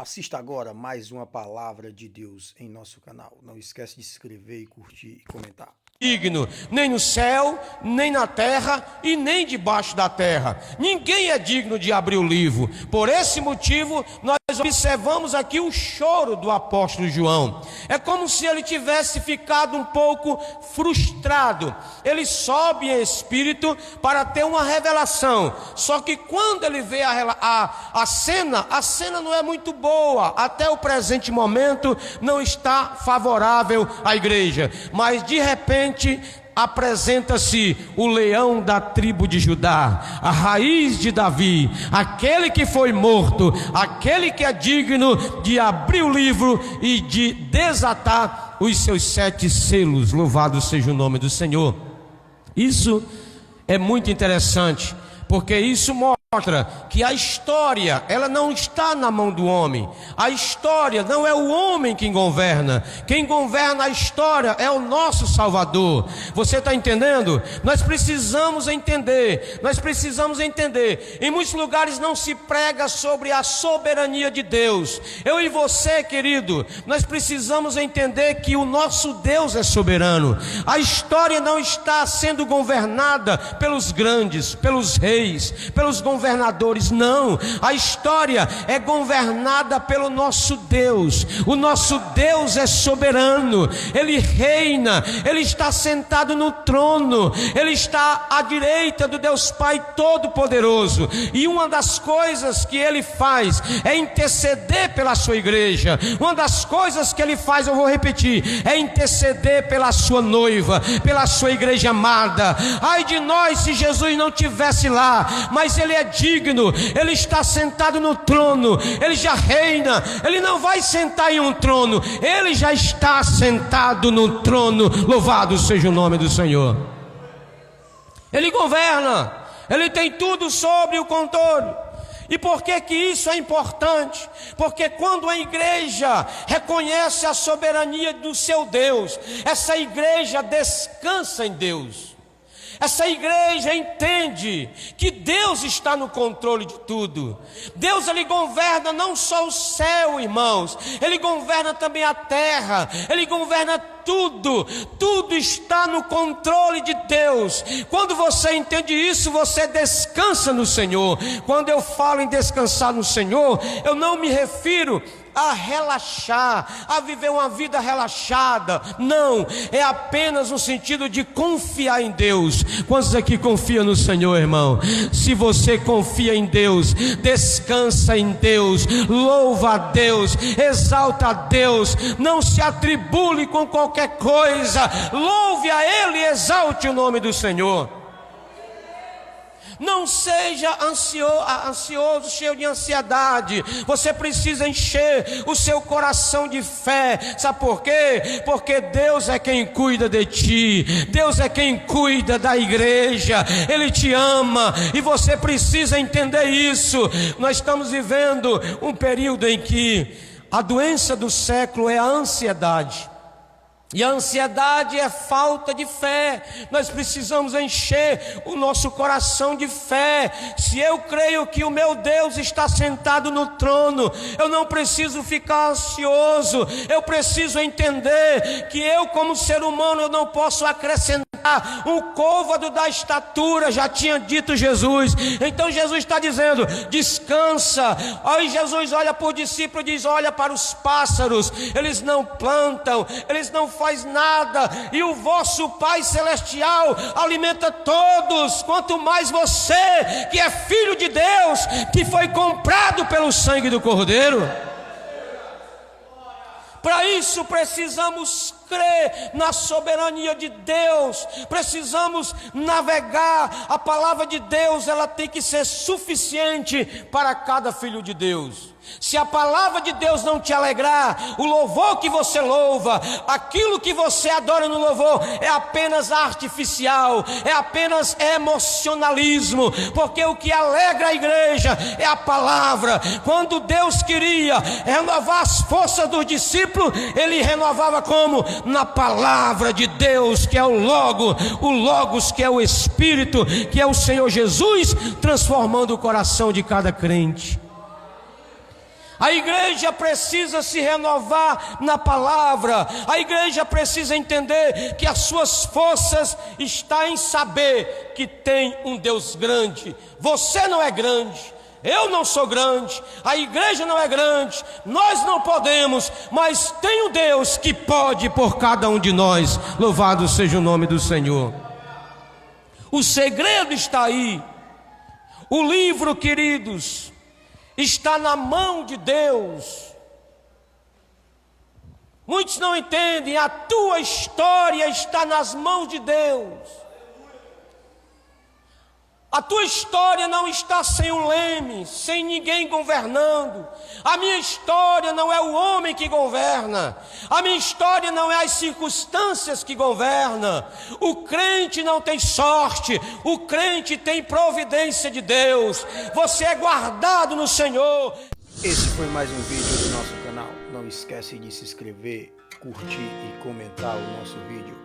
Assista agora mais uma palavra de Deus em nosso canal. Não esquece de se inscrever, curtir e comentar. Digno, nem no céu, nem na terra e nem debaixo da terra. Ninguém é digno de abrir o livro. Por esse motivo, nós observamos aqui o choro do apóstolo João. É como se ele tivesse ficado um pouco frustrado. Ele sobe em espírito para ter uma revelação. Só que quando ele vê a cena não é muito boa. Até o presente momento não está favorável à igreja. Mas de repente apresenta-se o leão da tribo de Judá, a raiz de Davi, aquele que foi morto, aquele que é digno de abrir o livro e de desatar os seus 7 selos. Louvado seja o nome do Senhor. Isso é muito interessante, porque isso mostra que a história, ela não está na mão do homem. A história não é o homem quem governa a história é o nosso Salvador. Você está entendendo? Nós precisamos entender. Em muitos lugares não se prega sobre a soberania de Deus. Eu e você, querido, nós precisamos entender que o nosso Deus é soberano. A história não está sendo governada pelos grandes, pelos reis, pelos governadores, não. A história é governada pelo nosso Deus. O nosso Deus é soberano. Ele reina, ele está sentado no trono, ele está à direita do Deus Pai Todo-Poderoso. E uma das coisas que ele faz é interceder pela sua igreja. Uma das coisas que ele faz, eu vou repetir, é interceder pela sua noiva, pela sua igreja amada. Ai de nós se Jesus não estivesse lá, mas ele é digno, ele está sentado no trono, ele já reina, ele não vai sentar em um trono, ele já está sentado no trono. Louvado seja o nome do Senhor. Ele governa, ele tem tudo sob o controle. E por que que isso é importante? Porque quando a igreja reconhece a soberania do seu Deus, essa igreja descansa em Deus. Essa igreja entende que Deus está no controle de tudo. Deus, ele governa não só o céu, irmãos, ele governa também a terra, ele governa tudo. Tudo está no controle de Deus. Quando você entende isso, você descansa no Senhor. Quando eu falo em descansar no Senhor, eu não me refiro a relaxar, a viver uma vida relaxada. Não, é apenas no sentido de confiar em Deus. Quantos aqui confiam no Senhor, irmão? Se você confia em Deus, descansa em Deus, louva a Deus, exalta a Deus, não se atribule com qualquer coisa, louve a Ele e exalte o nome do Senhor. Não seja ansioso, cheio de ansiedade. Você precisa encher o seu coração de fé. Sabe por quê? Porque Deus é quem cuida de ti. Deus é quem cuida da igreja. Ele te ama e você precisa entender isso. Nós estamos vivendo um período em que a doença do século é a ansiedade. E a ansiedade é falta de fé. Nós precisamos encher o nosso coração de fé. Se eu creio que o meu Deus está sentado no trono, eu não preciso ficar ansioso. Eu preciso entender que eu, como ser humano, eu não posso acrescentar um côvado da estatura. Já tinha dito Jesus. Então Jesus está dizendo: descansa. Aí Jesus olha para o discípulo e diz: olha para os pássaros, eles não plantam, eles não faz nada, e o vosso Pai Celestial alimenta todos. Quanto mais você, que é filho de Deus, que foi comprado pelo sangue do Cordeiro. Para isso precisamos crer na soberania de Deus, precisamos navegar. A palavra de Deus, ela tem que ser suficiente para cada filho de Deus. Se a palavra de Deus não te alegrar, o louvor que você louva, aquilo que você adora no louvor, é apenas artificial, é apenas emocionalismo. Porque o que alegra a igreja é a palavra. Quando Deus queria renovar as forças dos discípulos, ele renovava como? Na palavra de Deus, que é o Logos, que é o Espírito, que é o Senhor Jesus, transformando o coração de cada crente. A igreja precisa se renovar na palavra. A igreja precisa entender que as suas forças estão em saber que tem um Deus grande. Você não é grande, eu não sou grande, a igreja não é grande, nós não podemos, mas tem um Deus que pode por cada um de nós. Louvado seja o nome do Senhor. O segredo está aí. O livro, queridos, está na mão de Deus. Muitos não entendem, a tua história está nas mãos de Deus. A tua história não está sem o leme, sem ninguém governando. A minha história não é o homem que governa. A minha história não é as circunstâncias que governam. O crente não tem sorte, o crente tem providência de Deus. Você é guardado no Senhor. Esse foi mais um vídeo do nosso canal. Não esquece de se inscrever, curtir e comentar o nosso vídeo.